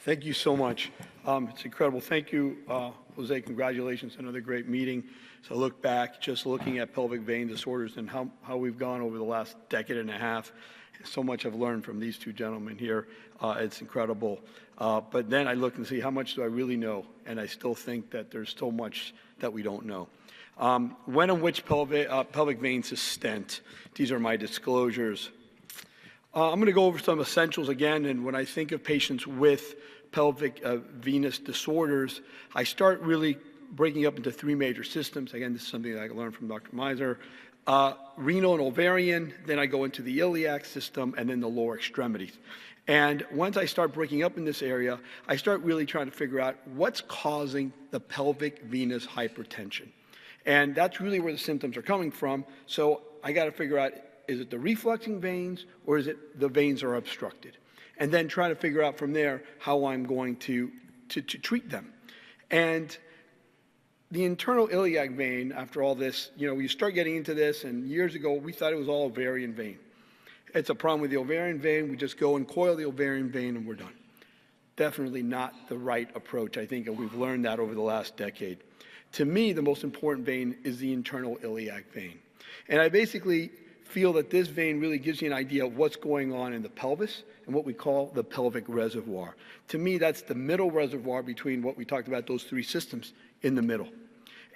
Thank you so much. It's incredible. Thank you, Jose. Congratulations. Another great meeting. So look back, just looking at pelvic vein disorders and how we've gone over the last decade and a half. So much I've learned from these two gentlemen here. It's incredible. But then I look and see how much do I really know, and I still think that there's so much that we don't know. When and which pelvic veins to stent. These are my disclosures. I'm going to go over some essentials again, and when I think of patients with pelvic venous disorders, I start really breaking up into three major systems. Again, this is something that I learned from Dr. Miser. Renal and ovarian, then I go into the iliac system, and then the lower extremities. And once I start breaking up in this area, I start really trying to figure out what's causing the pelvic venous hypertension. And that's really where the symptoms are coming from. So I got to figure out, is it the refluxing veins or is it the veins are obstructed? And then try to figure out from there how I'm going to treat them. And the internal iliac vein, after all this, you start getting into this, and years ago we thought it was all ovarian vein. It's a problem with the ovarian vein. We just go and coil the ovarian vein and we're done. Definitely not the right approach, I think, and we've learned that over the last decade. To me, the most important vein is the internal iliac vein. And I basically feel that this vein really gives you an idea of what's going on in the pelvis and what we call the pelvic reservoir. To me, that's the middle reservoir between what we talked about, those three systems in the middle.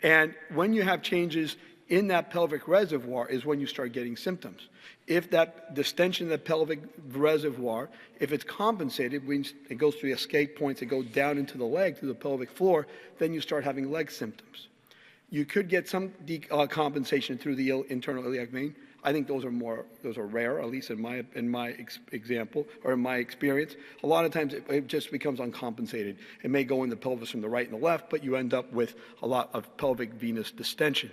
And when you have changes in that pelvic reservoir is when you start getting symptoms. If that distension of the pelvic reservoir, if it's compensated, when it goes through the escape points that go down into the leg, through the pelvic floor, then you start having leg symptoms. You could get some compensation through the internal iliac vein. I think those are rare, at least in my example or in my experience. A lot of times it just becomes uncompensated. It may go in the pelvis from the right and the left, but you end up with a lot of pelvic venous distension.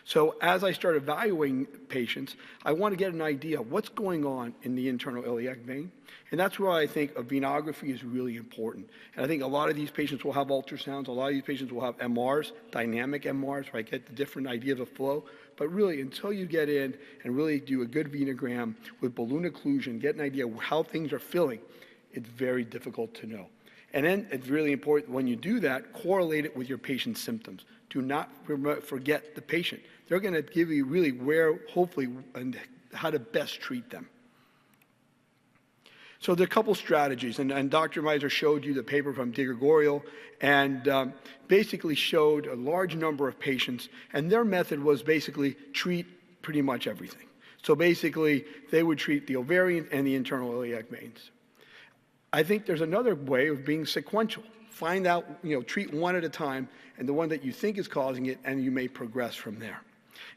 So as I start evaluating patients, I want to get an idea of what's going on in the internal iliac vein. And that's where I think a venography is really important. And I think a lot of these patients will have ultrasounds. A lot of these patients will have MRs, dynamic MRs, where I get the different ideas of flow. But really, until you get in and really do a good venogram with balloon occlusion, get an idea of how things are filling, it's very difficult to know. And then it's really important when you do that, correlate it with your patient's symptoms. Do not forget the patient. They're going to give you really where, hopefully, and how to best treat them. So there are a couple strategies, and Dr. Miser showed you the paper from DiGregorio, and basically showed a large number of patients, and their method was basically treat pretty much everything. So basically, they would treat the ovarian and the internal iliac veins. I think there's another way of being sequential. Find out, treat one at a time, and the one that you think is causing it, and you may progress from there.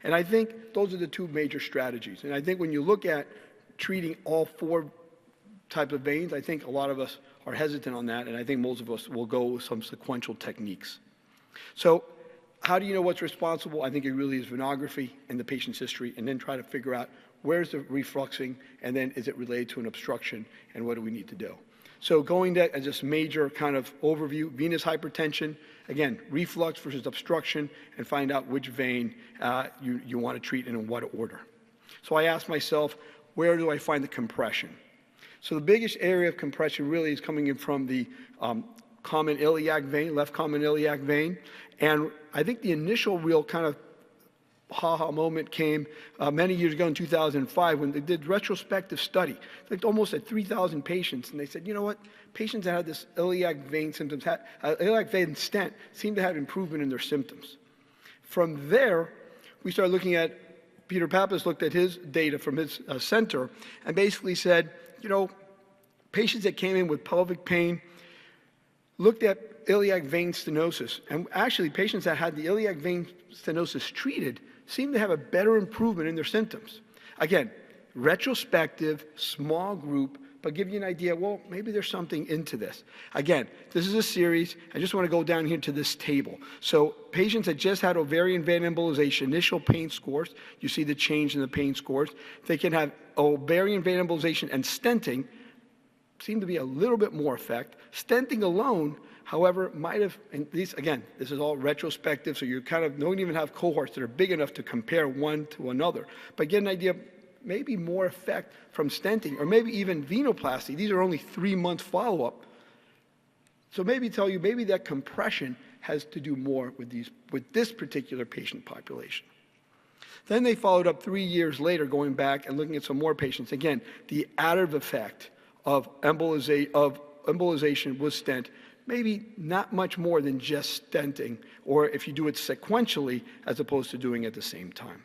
And I think those are the two major strategies. And I think when you look at treating all four types of veins, I think a lot of us are hesitant on that, and I think most of us will go with some sequential techniques. So how do you know what's responsible? I think it really is venography and the patient's history, and then try to figure out where's the refluxing, and then is it related to an obstruction, and what do we need to do? So going to as this major kind of overview, venous hypertension, again, reflux versus obstruction, and find out which vein you want to treat and in what order. So I asked myself, where do I find the compression? So the biggest area of compression really is coming in from the common iliac vein, left common iliac vein. And I think the initial real kind of ha-ha moment came many years ago in 2005 when they did retrospective study. They looked almost at 3,000 patients, and they said, you know what? Patients that had this iliac vein symptoms, iliac vein stent, seemed to have improvement in their symptoms. From there, we started looking at, Peter Pappas looked at his data from his center and basically said, patients that came in with pelvic pain looked at iliac vein stenosis. And actually, patients that had the iliac vein stenosis treated seemed to have a better improvement in their symptoms. Again, retrospective, small group, but give you an idea, well, maybe there's something into this. Again, this is a series. I just want to go down here to this table. So patients that just had ovarian vein embolization, initial pain scores, you see the change in the pain scores. They can have ovarian vein embolization and stenting, seem to be a little bit more effect. Stenting alone, however, might have, and these, again, this is all retrospective, so you kind of don't even have cohorts that are big enough to compare one to another. But get an idea, maybe more effect from stenting, or maybe even venoplasty. These are only 3-month follow-up. So maybe tell you, maybe that compression has to do more with this particular patient population. Then they followed up 3 years later, going back and looking at some more patients. Again, the additive effect of embolization with stent, maybe not much more than just stenting, or if you do it sequentially as opposed to doing it at the same time.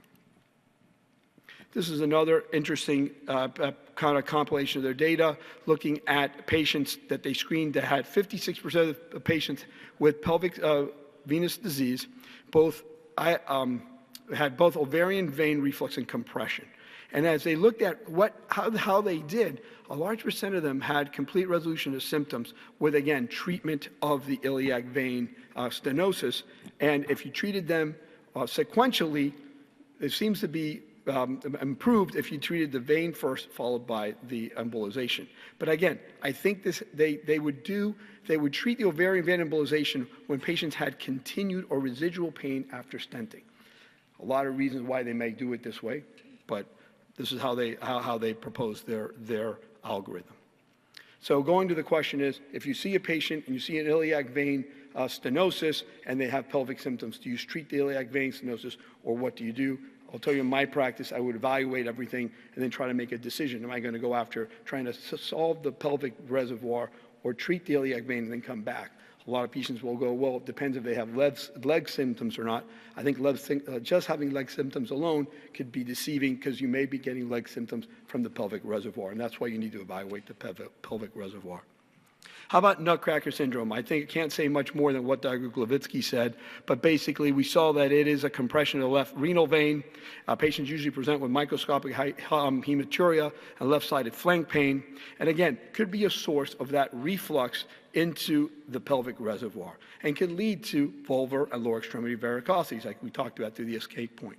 This is another interesting kind of compilation of their data, looking at patients that they screened that had 56% of the patients with pelvic venous disease, had both ovarian vein reflux and compression. And as they looked at how they did, a large percent of them had complete resolution of symptoms with, again, treatment of the iliac vein stenosis. And if you treated them sequentially, it seems to be improved if you treated the vein first, followed by the embolization. But again, I think they would treat the ovarian vein embolization when patients had continued or residual pain after stenting. A lot of reasons why they may do it this way, but this is how they propose their algorithm. So going to the question is, if you see a patient and you see an iliac vein stenosis and they have pelvic symptoms, do you treat the iliac vein stenosis, or what do you do? I'll tell you, in my practice, I would evaluate everything and then try to make a decision. Am I going to go after trying to solve the pelvic reservoir or treat the iliac vein and then come back? A lot of patients will go, well, it depends if they have leg symptoms or not. I think just having leg symptoms alone could be deceiving, because you may be getting leg symptoms from the pelvic reservoir, and that's why you need to evaluate the pelvic reservoir. How about nutcracker syndrome? I think I can't say much more than what Dr. Glavitsky said, but basically we saw that it is a compression of the left renal vein. Patients usually present with microscopic hematuria and left-sided flank pain, and again, could be a source of that reflux into the pelvic reservoir and can lead to vulvar and lower extremity varicosities, like we talked about through the escape point.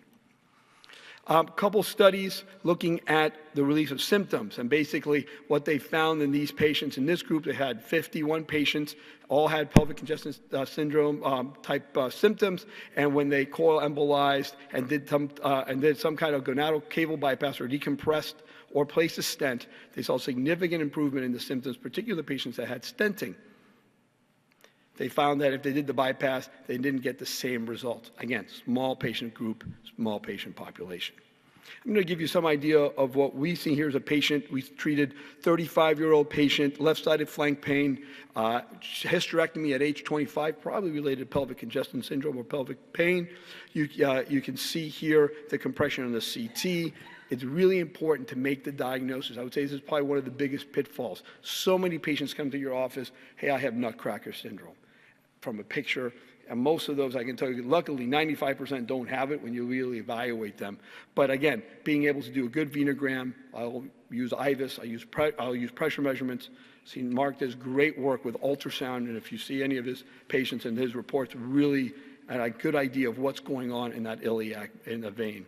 Couple studies looking at the release of symptoms, and basically what they found in these patients, in this group, they had 51 patients, all had pelvic congestion syndrome type symptoms, and when they coil embolized and did some kind of gonadal cable bypass or decompressed or placed a stent, they saw significant improvement in the symptoms, particularly the patients that had stenting. They found that if they did the bypass, they didn't get the same results. Again, small patient group, small patient population. I'm going to give you some idea of what we see here as a patient. We treated 35-year-old patient, left-sided flank pain, hysterectomy at age 25, probably related to pelvic congestion syndrome or pelvic pain. You can see here the compression on the CT. It's really important to make the diagnosis. I would say this is probably one of the biggest pitfalls. So many patients come to your office, hey, I have nutcracker syndrome, from a picture. And most of those, I can tell you, luckily 95% don't have it when you really evaluate them. But again, being able to do a good venogram, I'll use IVUS, I'll use pressure measurements. Seen Mark does great work with ultrasound, and if you see any of his patients in his reports, really a good idea of what's going on in that iliac, in the vein.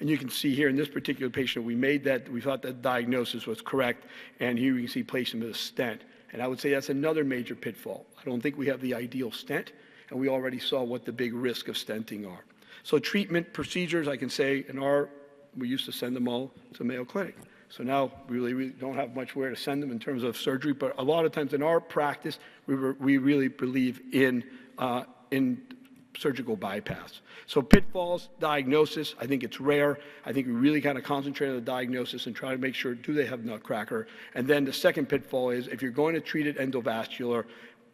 And you can see here in this particular patient, we thought that diagnosis was correct, and here you can see placement of a stent. And I would say that's another major pitfall. I don't think we have the ideal stent, and we already saw what the big risk of stenting are. So treatment procedures, I can say, we used to send them all to Mayo Clinic. So now we really don't have much where to send them in terms of surgery, but a lot of times in our practice, we really believe in surgical bypass. So pitfalls, diagnosis, I think it's rare. I think we really kind of concentrate on the diagnosis and try to make sure, do they have nutcracker? And then the second pitfall is, if you're going to treat it endovascular,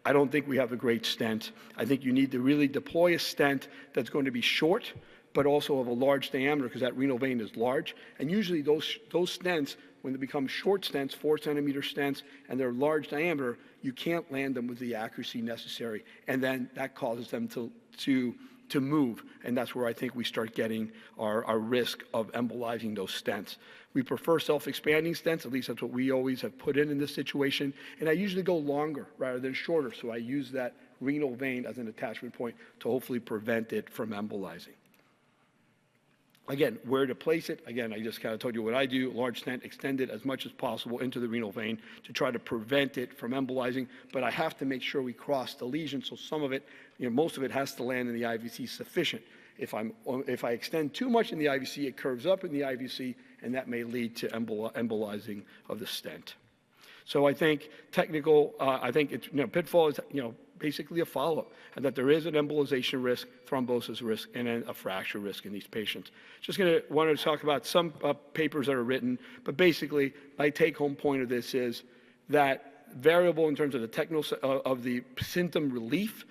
I don't think we have a great stent. I think you need to really deploy a stent that's going to be short, but also of a large diameter, because that renal vein is large. And usually those stents, when they become short stents, 4-centimeter stents, and they're large diameter, you can't land them with the accuracy necessary. And then that causes them to move. And that's where I think we start getting our risk of embolizing those stents. We prefer self-expanding stents, at least that's what we always have put in this situation. And I usually go longer rather than shorter. So I use that renal vein as an attachment point to hopefully prevent it from embolizing. Again, where to place it? Again, I just kind of told you what I do. Large stent, extend it as much as possible into the renal vein to try to prevent it from embolizing. But I have to make sure we cross the lesion, so some of it, most of it has to land in the IVC sufficient. If I extend too much in the IVC, it curves up in the IVC, and that may lead to embolizing of the stent. So I think I think it's, pitfall is, basically a follow-up, and that there is an embolization risk, thrombosis risk, and then a fracture risk in these patients. Just wanted to talk about some papers that are written, but basically my take-home point of this is that variable in terms of the technical of the symptom relief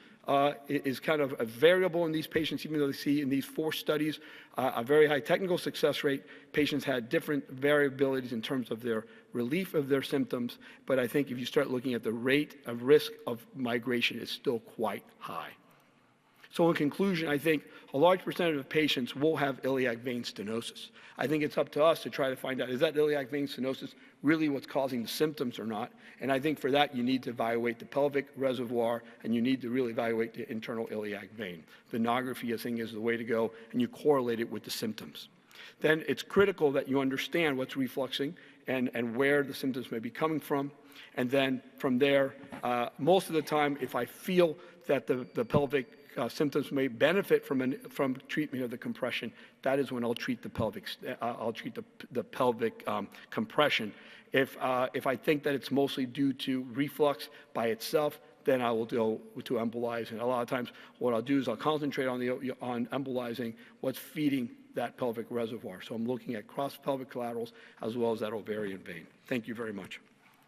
is kind of a variable in these patients, even though they see in these 4 studies a very high technical success rate. Patients had different variabilities in terms of their relief of their symptoms, but I think if you start looking at the rate of risk of migration, it's still quite high. So in conclusion, I think a large percentage of patients will have iliac vein stenosis. I think it's up to us to try to find out, is that iliac vein stenosis really what's causing the symptoms or not? And I think for that, you need to evaluate the pelvic reservoir, and you need to really evaluate the internal iliac vein. Venography, I think, is the way to go, and you correlate it with the symptoms. Then it's critical that you understand what's refluxing and where the symptoms may be coming from. And then from there, most of the time, if I feel that the pelvic symptoms may benefit from treatment of the compression, that is when I'll treat the pelvic. I'll treat the pelvic compression. If I think that it's mostly due to reflux by itself, then I will go to embolizing. A lot of times, what I'll do is I'll concentrate on embolizing what's feeding that pelvic reservoir. So I'm looking at cross pelvic collaterals as well as that ovarian vein. Thank you very much.